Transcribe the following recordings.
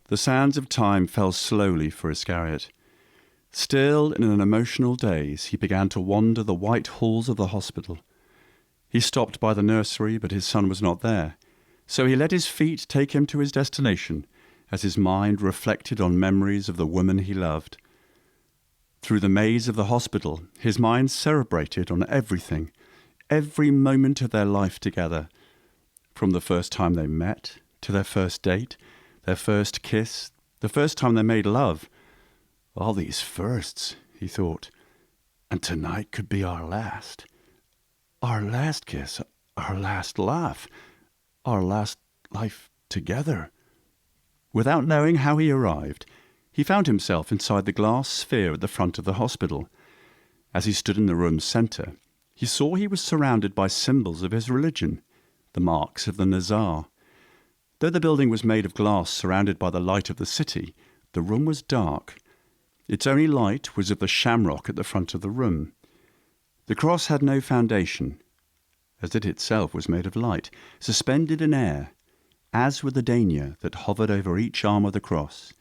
The sands of time fell slowly for Iscariot. Still in an emotional daze, he began to wander the white halls of the hospital. He stopped by the nursery, but his son was not there. So he let his feet take him to his destination, as his mind reflected on memories of the woman he loved. Through the maze of the hospital, his mind cerebrated on everything, every moment of their life together, from the first time they met, to their first date, their first kiss, the first time they made love. All these firsts, he thought, and tonight could be our last. Our last kiss, our last laugh, our last life together. Without knowing how he arrived, he found himself inside the glass sphere at the front of the hospital. As he stood in the room's centre, he saw he was surrounded by symbols of his religion, the marks of the Nazar. Though the building was made of glass surrounded by the light of the city, the room was dark. Its only light was of the shamrock at the front of the room. The cross had no foundation, as it itself was made of light, suspended in air, as were the dahlia that hovered over each arm of the cross.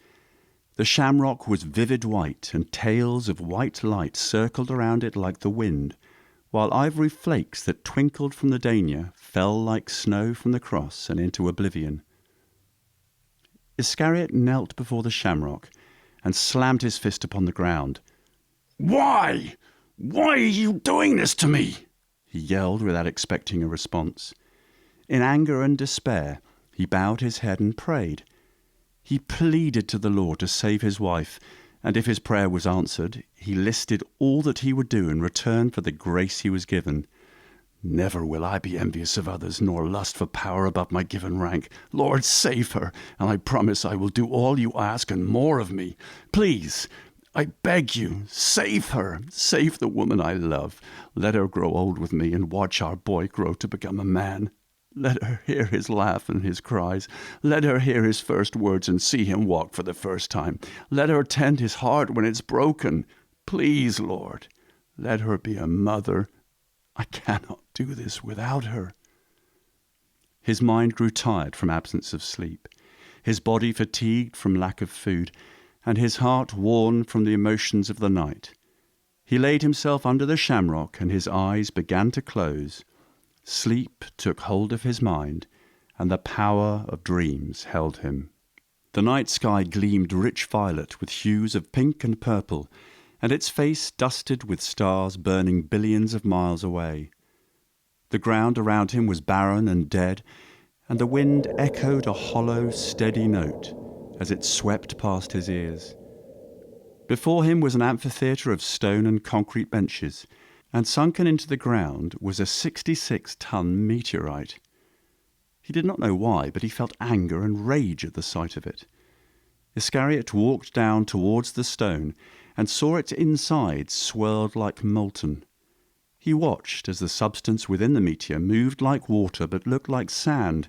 The shamrock was vivid white, and tails of white light circled around it like the wind, while ivory flakes that twinkled from the dahlia fell like snow from the cross and into oblivion. Iscariot knelt before the shamrock and slammed his fist upon the ground. "Why? Why are you doing this to me?" he yelled without expecting a response. In anger and despair, he bowed his head and prayed. He pleaded to the Lord to save his wife, and if his prayer was answered, he listed all that he would do in return for the grace he was given. "Never will I be envious of others, nor lust for power above my given rank. Lord, save her, and I promise I will do all you ask and more of me. Please, I beg you, save her. Save the woman I love. Let her grow old with me and watch our boy grow to become a man. Let her hear his laugh and his cries. Let her hear his first words and see him walk for the first time. Let her tend his heart when it's broken. Please, Lord, let her be a mother. I cannot do this without her." His mind grew tired from absence of sleep, his body fatigued from lack of food, and his heart worn from the emotions of the night. He laid himself under the shamrock, and his eyes began to close. Sleep took hold of his mind, and the power of dreams held him. The night sky gleamed rich violet with hues of pink and purple, and its face dusted with stars burning billions of miles away. The ground around him was barren and dead, and the wind echoed a hollow, steady note as it swept past his ears. Before him was an amphitheatre of stone and concrete benches, and sunken into the ground was a 66-ton meteorite. He did not know why, but he felt anger and rage at the sight of it. Iscariot walked down towards the stone and saw its insides swirled like molten. He watched as the substance within the meteor moved like water but looked like sand,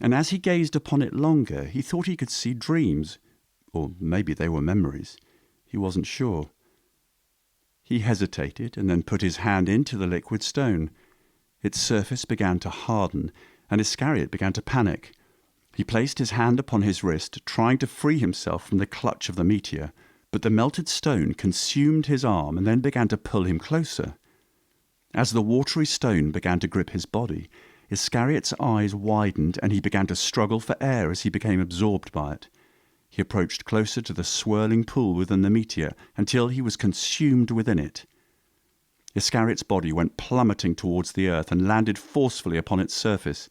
and as he gazed upon it longer, he thought he could see dreams, or maybe they were memories. He wasn't sure. He hesitated and then put his hand into the liquid stone. Its surface began to harden, and Iscariot began to panic. He placed his hand upon his wrist, trying to free himself from the clutch of the meteor, but the melted stone consumed his arm and then began to pull him closer. As the watery stone began to grip his body, Iscariot's eyes widened and he began to struggle for air as he became absorbed by it. He approached closer to the swirling pool within the meteor until he was consumed within it. Iscariot's body went plummeting towards the earth and landed forcefully upon its surface.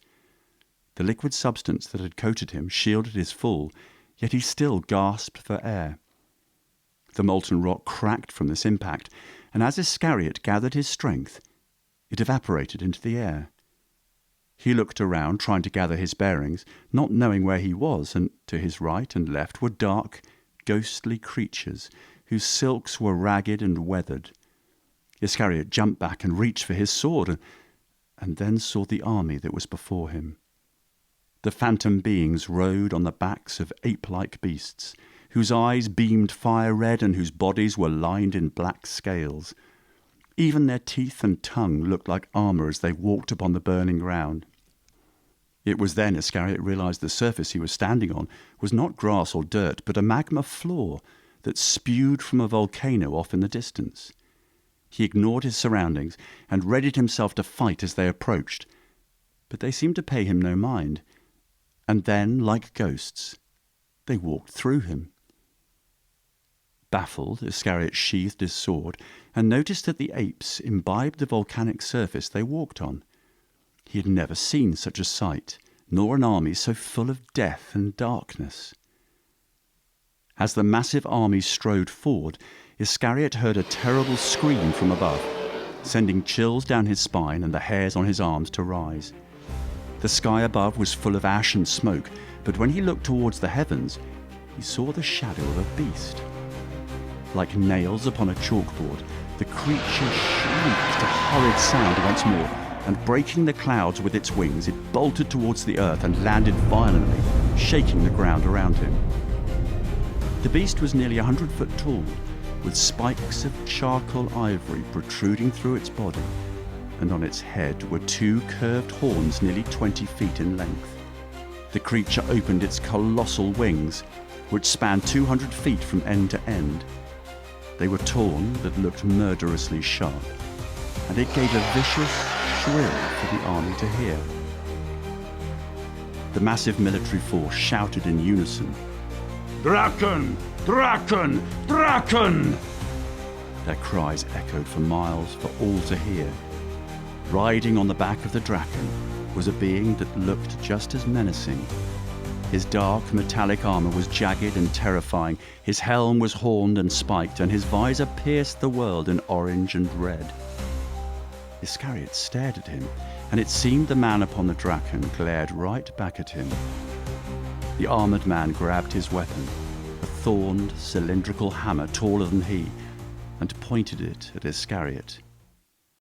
The liquid substance that had coated him shielded his fall, yet he still gasped for air. The molten rock cracked from this impact, and as Iscariot gathered his strength, it evaporated into the air. He looked around, trying to gather his bearings, not knowing where he was, and to his right and left were dark, ghostly creatures whose silks were ragged and weathered. Iscariot jumped back and reached for his sword, and then saw the army that was before him. The phantom beings rode on the backs of ape-like beasts, whose eyes beamed fire-red and whose bodies were lined in black scales. Even their teeth and tongue looked like armour as they walked upon the burning ground. It was then Iscariot realized the surface he was standing on was not grass or dirt, but a magma floor that spewed from a volcano off in the distance. He ignored his surroundings and readied himself to fight as they approached, but they seemed to pay him no mind. And then, like ghosts, they walked through him. Baffled, Iscariot sheathed his sword and noticed that the apes imbibed the volcanic surface they walked on. He had never seen such a sight, nor an army so full of death and darkness. As the massive army strode forward, Iscariot heard a terrible scream from above, sending chills down his spine and the hairs on his arms to rise. The sky above was full of ash and smoke, but when he looked towards the heavens, he saw the shadow of a beast. Like nails upon a chalkboard, the creature shrieked a horrid sound once more, and breaking the clouds with its wings, it bolted towards the earth and landed violently, shaking the ground around him. The beast was nearly 100 foot tall, with spikes of charcoal ivory protruding through its body, and on its head were two curved horns nearly 20 feet in length. The creature opened its colossal wings, which spanned 200 feet from end to end. They were torn but looked murderously sharp, and it gave a vicious shrill for the army to hear. The massive military force shouted in unison, "Draken! Draken! Draken!" Their cries echoed for miles for all to hear. Riding on the back of the Draken was a being that looked just as menacing. His dark metallic armor was jagged and terrifying, his helm was horned and spiked, and his visor pierced the world in orange and red. Iscariot stared at him, and it seemed the man upon the Draken glared right back at him. The armored man grabbed his weapon, a thorned, cylindrical hammer taller than he, and pointed it at Iscariot.